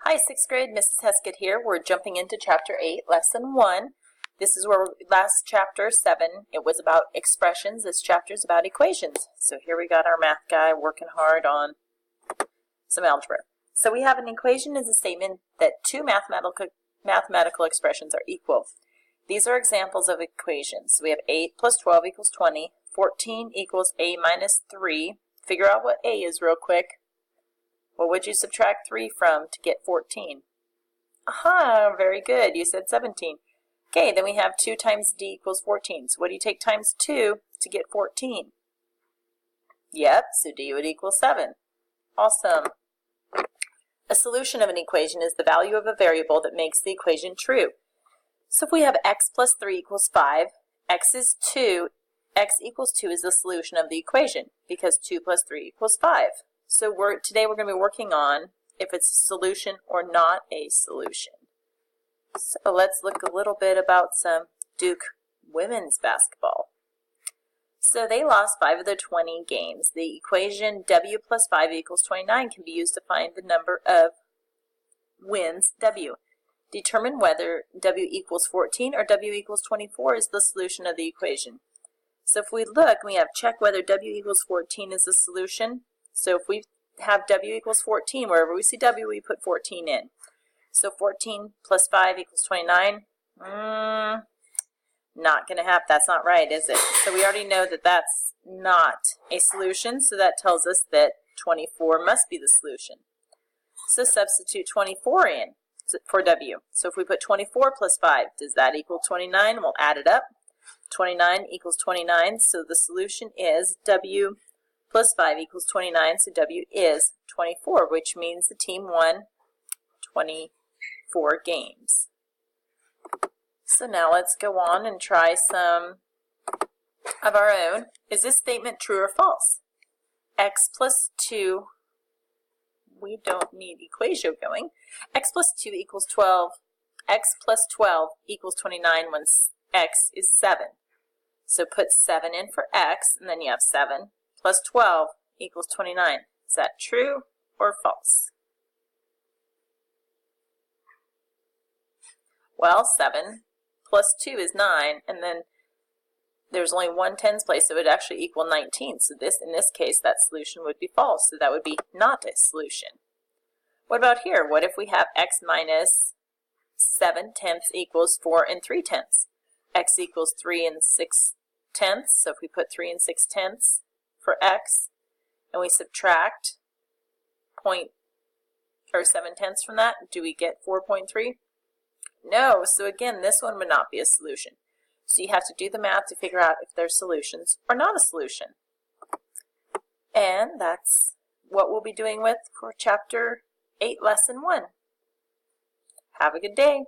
Hi, 6th grade, Mrs. Heskett here. We're jumping into Chapter 8, Lesson 1. This is where last chapter 7, it was about expressions. This chapter is about equations. So here we got our math guy working hard on some algebra. So we have an equation is a statement that two mathematical expressions are equal. These are examples of equations. So we have 8 plus 12 equals 20, 14 equals a minus 3. Figure out what a is real quick. What would you subtract 3 from to get 14? Aha, very good. You said 17. Okay, then we have 2 times d equals 14. So what do you take times 2 to get 14? Yep, so d would equal 7. Awesome. A solution of an equation is the value of a variable that makes the equation true. So if we have x plus 3 equals 5, x is 2, x equals 2 is the solution of the equation because 2 plus 3 equals 5. So today we're going to be working on if it's a solution or not a solution. So let's look a little bit about some Duke women's basketball. So they lost 5 of their 20 games. The equation W plus 5 equals 29 can be used to find the number of wins W. Determine whether W equals 14 or W equals 24 is the solution of the equation. So if we look, we have check whether W equals 14 is the solution. So if we have W equals 14, wherever we see W, we put 14 in. So 14 plus 5 equals 29. Not going to happen. That's not right, is it? So we already know that that's not a solution, so that tells us that 24 must be the solution. So substitute 24 in for W. So if we put 24 plus 5, does that equal 29? We'll add it up. 29 equals 29, so the solution is W plus 5 equals 29, so W is 24, which means the team won 24 games. So now let's go on and try some of our own. Is this statement true or false? X plus 2, we don't need equation going. X plus 2 equals 12. X plus 12 equals 29 when X is 7. So put 7 in for X, and then you have 7. Plus 12 equals 29. Is that true or false? Well, 7 plus 2 is 9, and then there's only one tens place, so it would actually equal 19. So in this case, that solution would be false, so that would be not a solution. What about here? What if we have x minus 7 tenths equals 4 and 3 tenths? X equals 3 and 6 tenths, so if we put 3 and 6 tenths for x, and we subtract 7 tenths from that, do we get 4.3? No, so again, this one would not be a solution. So you have to do the math to figure out if they're solutions or not a solution. And that's what we'll be doing with for Chapter 8, Lesson 1. Have a good day.